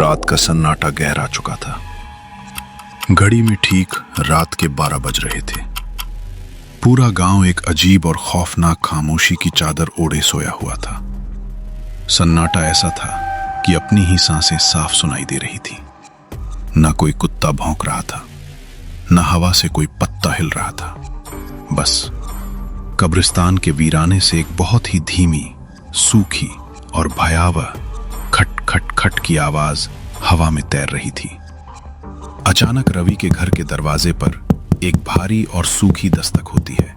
रात का सन्नाटा गहरा चुका था। घड़ी में ठीक रात के 12 बज रहे थे। पूरा गांव एक अजीब और खौफनाक खामोशी की चादर ओढ़े सोया हुआ था। सन्नाटा ऐसा था कि अपनी ही सांसें साफ सुनाई दे रही थी। न कोई कुत्ता भौंक रहा था, न हवा से कोई पत्ता हिल रहा था। बस कब्रिस्तान के वीराने से एक बहुत ही धीमी, सूखी और भयावह खट खट खट की आवाज हवा में तैर रही थी। अचानक रवि के घर के दरवाजे पर एक भारी और सूखी दस्तक होती है।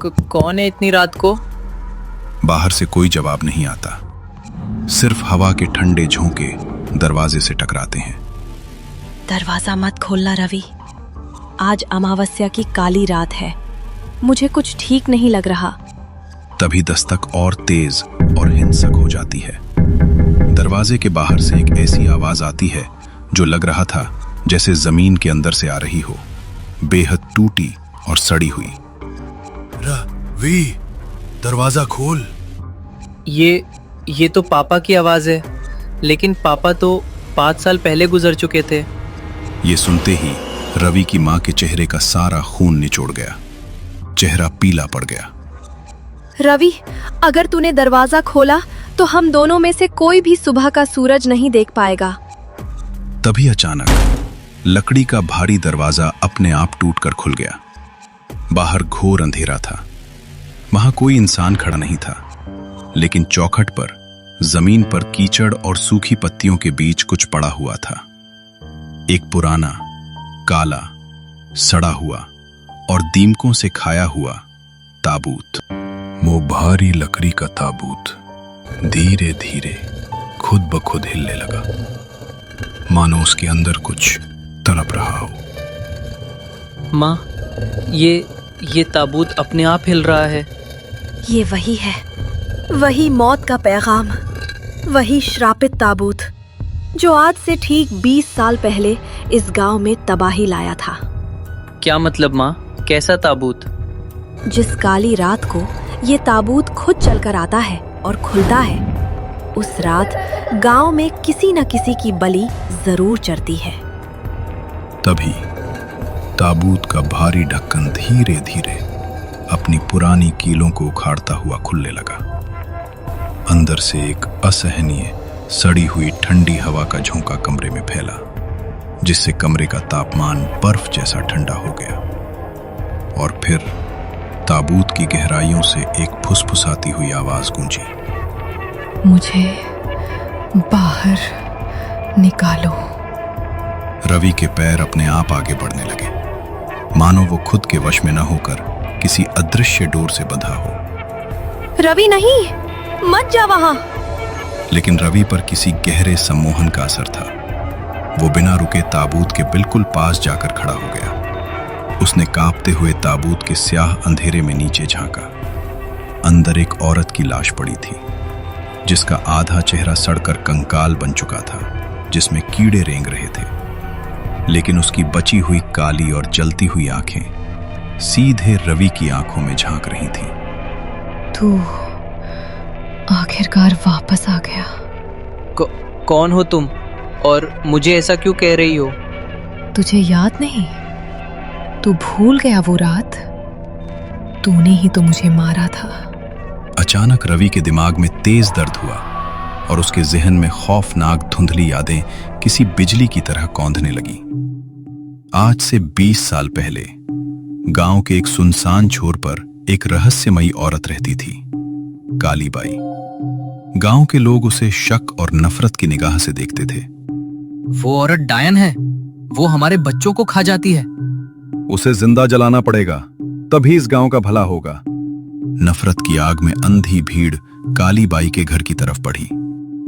कौन है इतनी रात को? बाहर से कोई जवाब नहीं आता, सिर्फ हवा के ठंडे झोंके दरवाजे से टकराते हैं। दरवाजा मत खोलना रवि, आज अमावस्या की काली रात है, मुझे कुछ ठीक नहीं लग रहा। तभी दस्तक और तेज और हिंसक हो जाती है। दरवाजे के बाहर से एक ऐसी आवाज आती है जो लग रहा था जैसे जमीन के अंदर से आ रही हो, बेहद टूटी और सड़ी हुई। रवि, दरवाजा खोल। ये तो पापा की आवाज है, लेकिन पापा तो 5 साल पहले गुजर चुके थे। ये सुनते ही रवि की मां के चेहरे का सारा खून निचोड़ गया, चेहरा पीला पड़ गया। रवि, अगर तूने दरवाजा खोला तो हम दोनों में से कोई भी सुबह का सूरज नहीं देख पाएगा। तभी अचानक लकड़ी का भारी दरवाजा अपने आप टूटकर खुल गया। बाहर घोर अंधेरा था। वहां कोई इंसान खड़ा नहीं था, लेकिन चौखट पर जमीन पर कीचड़ और सूखी पत्तियों के बीच कुछ पड़ा हुआ था। एक पुराना, काला, सड़ा हुआ और दीमकों से खाया हुआ ताबूत। वो भारी लकड़ी का ताबूत धीरे धीरे खुद ब खुद हिलने लगा, मानो उसके अंदर कुछ तड़प रहा हो। माँ, ये ताबूत अपने आप हिल रहा है। ये वही है, वही मौत का पैगाम, वही श्रापित ताबूत जो आज से ठीक 20 साल पहले इस गांव में तबाही लाया था। क्या मतलब माँ, कैसा ताबूत? जिस काली रात को ये ताबूत खुद चलकर आता है और खुलता है, उस रात गांव में किसी न किसी की बलि जरूर चढ़ती है। तभी ताबूत का भारी ढक्कन धीरे धीरे अपनी पुरानी कीलों को उखाड़ता हुआ खुलने लगा। अंदर से एक असहनीय सड़ी हुई ठंडी हवा का झोंका कमरे में फैला, जिससे कमरे का तापमान बर्फ जैसा ठंडा हो गया। और फिर ताबूत की गहराइयों से एक फुसफुसाती हुई आवाज गूंजी, मुझे बाहर निकालो। रवि के पैर अपने आप आगे बढ़ने लगे, मानो वो खुद के वश में न होकर किसी अदृश्य डोर से बंधा हो। रवि नहीं, मत जा वहां। लेकिन रवि पर किसी गहरे सम्मोहन का असर था। वो बिना रुके ताबूत के बिल्कुल पास जाकर खड़ा हो गया। उसने कांपते हुए ताबूत के स्याह अंधेरे में नीचे झांका। अंदर एक औरत की लाश पड़ी थी, जिसका आधा चेहरा सड़कर कंकाल बन चुका था, जिसमें कीड़े रेंग रहे थे। लेकिन उसकी बची हुई काली और जलती हुई आंखें सीधे रवि की आंखों में झांक रही थीं। तू आखिरकार वापस आ गया। कौन हो तुम, और मुझे ऐसा क्यों कह रही हो? तुझे याद नहीं? तू भूल गया वो रात? तूने ही तो मुझे मारा था। अचानक रवि के दिमाग में तेज दर्द हुआ और उसके जहन में खौफनाक धुंधली यादें किसी बिजली की तरह कौंधने लगी। आज से 20 साल पहले गांव के एक सुनसान छोर पर एक रहस्यमयी औरत रहती थी, काली बाई। गांव के लोग उसे शक और नफरत की निगाह से देखते थे। वो औरत डायन है, वो हमारे बच्चों को खा जाती है। उसे जिंदा जलाना पड़ेगा, तभी इस गांव का भला होगा। नफरत की आग में अंधी भीड़ काली बाई के घर की तरफ बढ़ी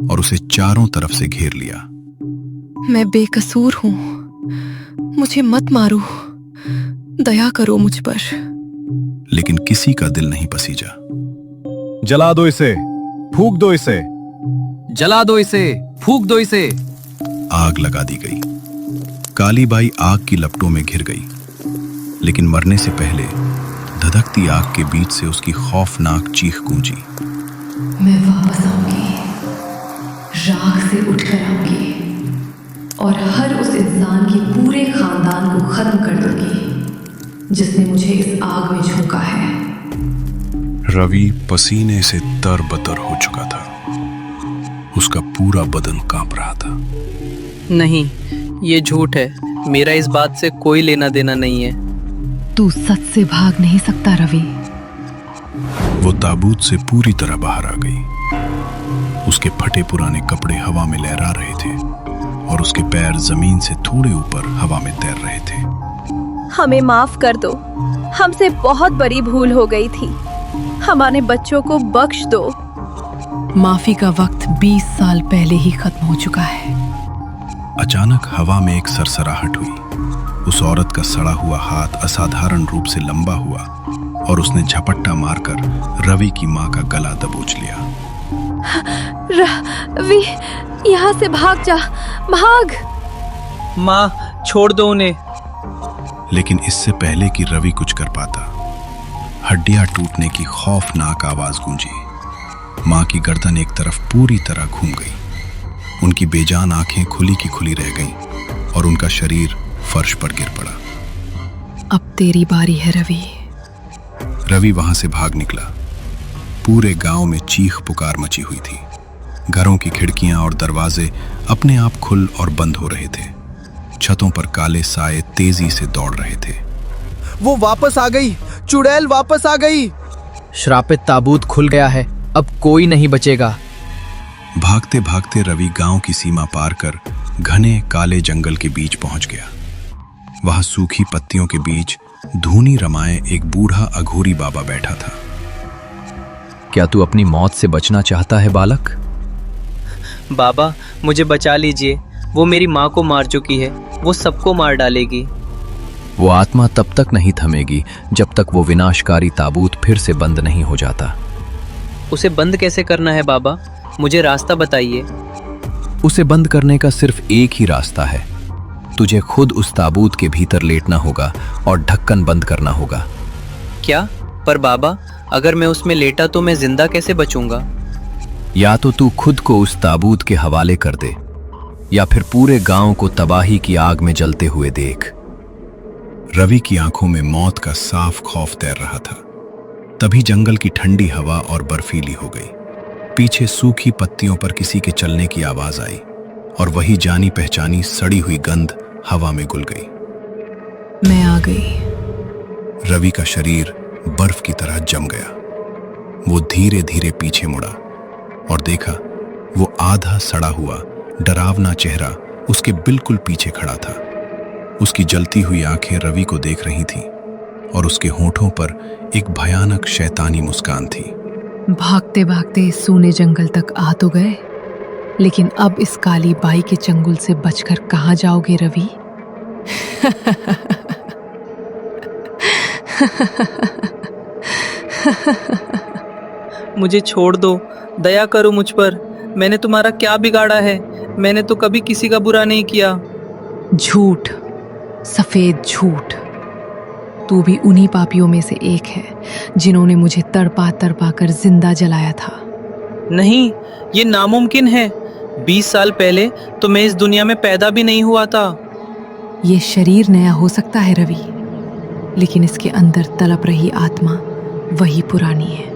और उसे चारों तरफ से घेर लिया। मैं बेकसूर हूं, मुझे मत मारो, दया करो मुझ पर। लेकिन किसी का दिल नहीं पसीजा। जला दो इसे, फूंक दो इसे। जला दो इसे, फूंक दो इसे। आग लगा दी गई। काली बाई आग की लपटों में घिर गई, लेकिन मरने से पहले धधकती आग के बीच से उसकी खौफनाक चीख गूंजी, मैं वापस आऊंगी, राख से उठकर आऊंगी। और हर उस इंसान के पूरे खानदान को खत्म कर दूंगी जिसने मुझे इस आग में झोंका है। रवि पसीने से तरबतर हो चुका था। उसका पूरा बदन कांप रहा था। नहीं, ये झूठ है। मेरा इस बात से कोई लेना देना नहीं है। तू सच से भाग नहीं सकता रवि। वो ताबूत से पूरी तरह बाहर आ गई। उसके फटे पुराने कपड़े हवा में लहरा रहे थे और उसके पैर जमीन से थोड़े ऊपर हवा में तैर रहे थे। हमें माफ कर दो, हमसे बहुत बड़ी भूल हो गई थी। हमारे बच्चों को बख्श दो। माफी का वक्त 20 साल पहले ही खत्म हो चुका है। अचानक हवा में एक सरसराहट हुई। उस औरत का सड़ा हुआ हाथ असाधारण रूप से लंबा हुआ और उसने झपट्टा मारकर रवि की मां का गला दबोच लिया। रवि, यहाँ से भाग जा, भाग। माँ, छोड़ दो उन्हें। लेकिन इससे पहले कि रवि कुछ कर पाता, हड्डियां टूटने की खौफनाक आवाज गूंजी। मां की गर्दन एक तरफ पूरी तरह घूम गई। उनकी बेजान आंखें खुली की खुली रह गईं और उनका शरीर फर्श पर गिर पड़ा। अब तेरी बारी है रवि। रवि वहां से भाग निकला। पूरे गांव में चीख पुकार मची हुई थी। घरों की खिड़कियां और दरवाजे अपने आप खुल और बंद हो रहे थे। छतों पर काले साए तेजी से दौड़ रहे थे। वो वापस आ गई, चुड़ैल वापस आ गई। श्रापित ताबूत खुल गया है, अब कोई नहीं बचेगा। भागते भागते रवि गांव की सीमा पार कर घने काले जंगल के बीच पहुंच गया। वहां सूखी पत्तियों के बीच धूनी रमाए एक बूढ़ा अघोरी बाबा बैठा था। क्या तू अपनी मौत से बचना चाहता है बालक? बाबा, मुझे बचा लीजिए। वो मेरी माँ को मार चुकी है। वो सबको मार डालेगी। वो आत्मा तब तक नहीं थमेगी जब तक वो विनाशकारी ताबूत फिर से बंद नहीं हो जाता। उसे बंद कैसे करना है बाबा? मुझे रास्ता बताइए। उसे बंद करने का सिर्फ एक ही रास्ता है। तुझे खुद उस ताबूत के भीतर लेटना होगा और ढक्कन बंद करना होगा। क्या? पर बाबा, अगर मैं उसमें लेटा तो मैं जिंदा कैसे बचूंगा? या तो तू खुद को उस ताबूत के हवाले कर दे या फिर पूरे गांव को तबाही की आग में जलते हुए देख। रवि की आंखों में मौत का साफ खौफ तैर रहा था। तभी जंगल की ठंडी हवा और बर्फीली हो गई। पीछे सूखी पत्तियों पर किसी के चलने की आवाज आई और वही जानी पहचानी सड़ी हुई गंध हवा में घुल गई। मैं आ गई। रवि का शरीर बर्फ की तरह जम गया। वो धीरे धीरे पीछे मुड़ा और देखा वो आधा सड़ा हुआ डरावना चेहरा उसके बिल्कुल पीछे खड़ा था। उसकी जलती हुई आंखें रवि को देख रही थीं और उसके होठों पर एक भयानक शैतानी मुस्कान थी। भागते भागते सूने जंगल तक आ तो गए, लेकिन अब इस काली बाई के चंगुल से बचकर कहाँ जाओगे रवि? मुझे छोड़ दो। दया करो मुझ पर। मैंने तुम्हारा क्या बिगाड़ा है? मैंने तो कभी किसी का बुरा नहीं किया। झूठ, सफेद झूठ। तू भी उन्हीं पापियों में से एक है जिन्होंने मुझे तड़पा तड़पा कर जिंदा जलाया था। नहीं, ये नामुमकिन है। 20 साल पहले तो मैं इस दुनिया में पैदा भी नहीं हुआ था। ये शरीर नया हो सकता है रवि, लेकिन इसके अंदर तड़प रही आत्मा वही पुरानी है।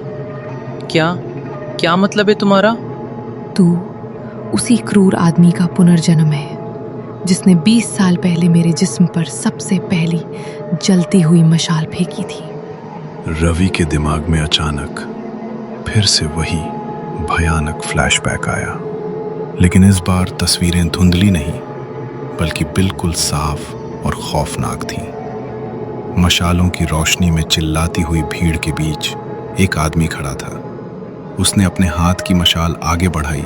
क्या मतलब है तुम्हारा? तू उसी क्रूर आदमी का पुनर्जन्म है जिसने 20 साल पहले मेरे जिस्म पर सबसे पहली जलती हुई मशाल फेंकी थी। रवि के दिमाग में अचानक फिर से वही भयानक फ्लैशबैक आया, लेकिन इस बार तस्वीरें धुंधली नहीं बल्कि बिल्कुल साफ और खौफनाक थीं। मशालों की रोशनी में चिल्लाती हुई भीड़ के बीच एक आदमी खड़ा था। उसने अपने हाथ की मशाल आगे बढ़ाई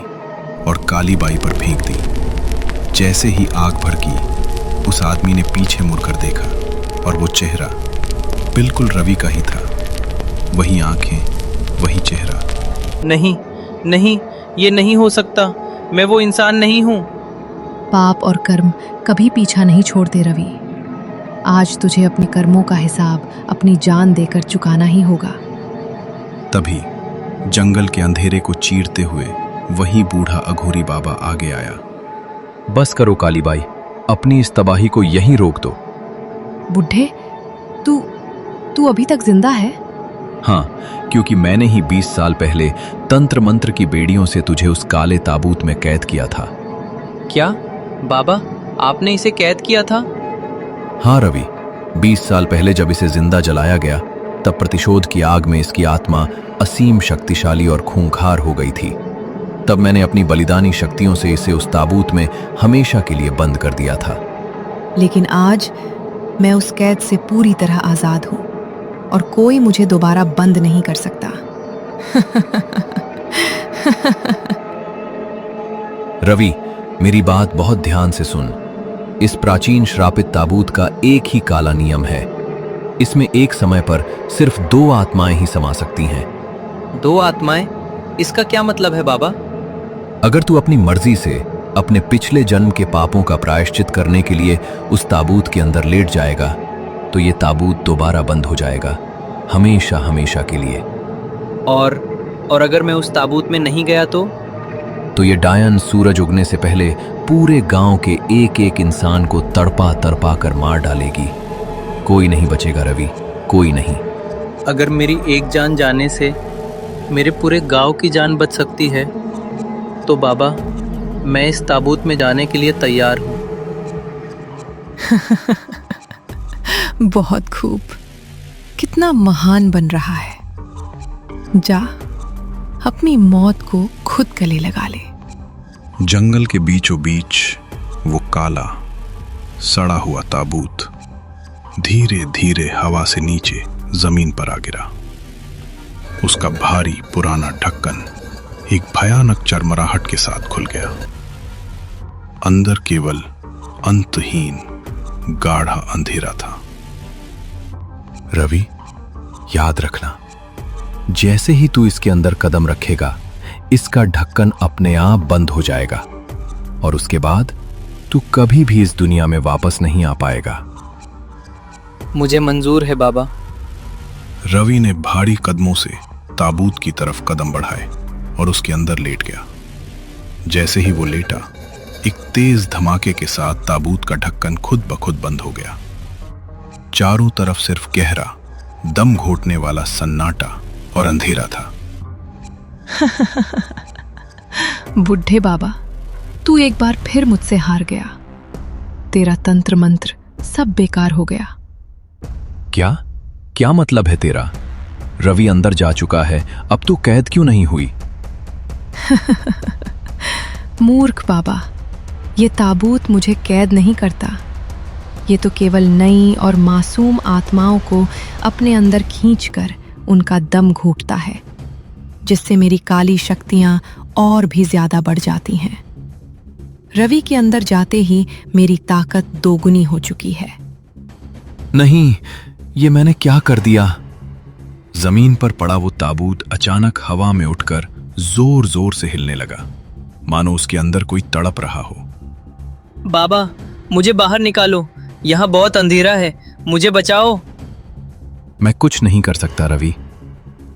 और काली बाई पर फेंक दी। जैसे ही आग भड़की, उस आदमी ने पीछे मुड़कर देखा और वो चेहरा बिल्कुल रवि का ही था। वही आंखें, वही चेहरा। नहीं नहीं, ये नहीं हो सकता। मैं वो इंसान नहीं हूँ। पाप और कर्म कभी पीछा नहीं छोड़ते रवि। आज तुझे अपने कर्मों का हिसाब अपनी जान देकर चुकाना ही होगा। तभी जंगल के अंधेरे को चीरते हुए वही बूढ़ा अघोरी बाबा आगे आया। बस करो काली बाई, अपनी इस तबाही को यहीं रोक दो। बुढ़े, तू तू अभी तक जिंदा है? हाँ, क्योंकि मैंने ही 20 साल पहले तंत्र मंत्र की बेड़ियों से तुझे उस काले ताबूत में कैद किया था। क्या बाबा, आपने इसे कैद किया था? हाँ रवि, 20 साल पहले जब इसे जिंदा जलाया गया तब प्रतिशोध की आग में इसकी आत्मा असीम शक्तिशाली और खूंखार हो गई थी। तब मैंने अपनी बलिदानी शक्तियों से इसे उस ताबूत में हमेशा के लिए बंद कर दिया था। लेकिन आज मैं उस कैद से पूरी तरह आजाद हूं और कोई मुझे दोबारा बंद नहीं कर सकता। रवि, मेरी बात बहुत ध्यान से सुन। इस प्राचीन श्रापित ताबूत का एक ही काला नियम है। इसमें एक समय पर सिर्फ 2 आत्माएं ही समा सकती हैं। 2 आत्माएं? इसका क्या मतलब है बाबा? अगर तू अपनी मर्जी से अपने पिछले जन्म के पापों का प्रायश्चित करने के लिए उस ताबूत के अंदर लेट जाएगा तो ये ताबूत दोबारा बंद हो जाएगा, हमेशा हमेशा के लिए। और अगर मैं उस ताबूत में नहीं गया तो ये डायन सूरज उगने से पहले पूरे गांव के एक एक इंसान को तड़पा तड़पा कर मार डालेगी। कोई नहीं बचेगा रवि, कोई नहीं। अगर मेरी एक जान जाने से मेरे पूरे गांव की जान बच सकती है तो बाबा, मैं इस ताबूत में जाने के लिए तैयार हूँ। बहुत खूब, कितना महान बन रहा है। जा, अपनी मौत को खुद गले लगा ले। जंगल के बीचों बीच वो काला सड़ा हुआ ताबूत धीरे धीरे हवा से नीचे जमीन पर आ गिरा। उसका भारी पुराना ढक्कन एक भयानक चरमराहट के साथ खुल गया। अंदर केवल अंतहीन गाढ़ा अंधेरा था। रवि, याद रखना, जैसे ही तू इसके अंदर कदम रखेगा इसका ढक्कन अपने आप बंद हो जाएगा और उसके बाद तू कभी भी इस दुनिया में वापस नहीं आ पाएगा। मुझे मंजूर है बाबा। रवि ने भारी कदमों से ताबूत की तरफ कदम बढ़ाए और उसके अंदर लेट गया। जैसे ही वो लेटा, एक तेज धमाके के साथ ताबूत का ढक्कन खुद ब खुद बंद हो गया। चारों तरफ सिर्फ गहरा, दम घोटने वाला सन्नाटा और अंधेरा था। बुढ़े बाबा, तू एक बार फिर मुझसे हार गया। तेरा तंत्र मंत्र सब बेकार हो गया। क्या क्या मतलब है तेरा? रवि अंदर जा चुका है, अब तू कैद क्यों नहीं हुई? मूर्ख बाबा, ये ताबूत मुझे कैद नहीं करता। ये तो केवल नई और मासूम आत्माओं को अपने अंदर खींचकर उनका दम घूटता है, जिससे मेरी काली शक्तियां और भी ज्यादा बढ़ जाती हैं। रवि के अंदर जाते ही मेरी ताकत दोगुनी हो चुकी है। नहीं, ये मैंने क्या कर दिया? जमीन पर पड़ा वो ताबूत अचानक हवा में उठकर जोर जोर से हिलने लगा, मानो उसके अंदर कोई तड़प रहा हो। बाबा, मुझे बाहर निकालो, यहाँ बहुत अंधेरा है, मुझे बचाओ। मैं कुछ नहीं कर सकता रवि,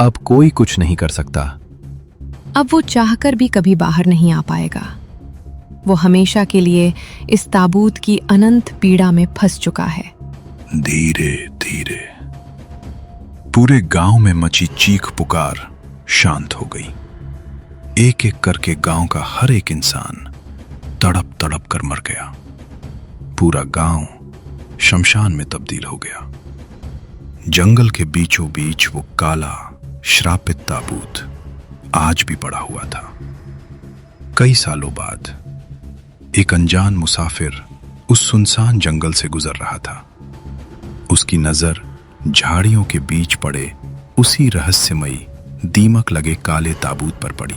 अब कोई कुछ नहीं कर सकता। अब वो चाहकर भी कभी बाहर नहीं आ पाएगा। वो हमेशा के लिए इस ताबूत की अनंत पीड़ा में फंस चुका है। धीरे धीरे पूरे गांव में मची चीख पुकार शांत हो गई। एक एक करके गांव का हर एक इंसान तड़प तड़प कर मर गया। पूरा गांव शमशान में तब्दील हो गया। जंगल के बीचों बीच वो काला श्रापित ताबूत आज भी पड़ा हुआ था। कई सालों बाद एक अनजान मुसाफिर उस सुनसान जंगल से गुजर रहा था। उसकी नजर झाड़ियों के बीच पड़े उसी रहस्यमयी दीमक लगे काले ताबूत पर पड़ी।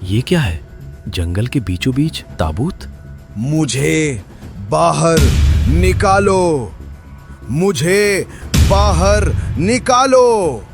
ये क्या है? जंगल के बीचों बीच ताबूत? मुझे बाहर निकालो, मुझे बाहर निकालो।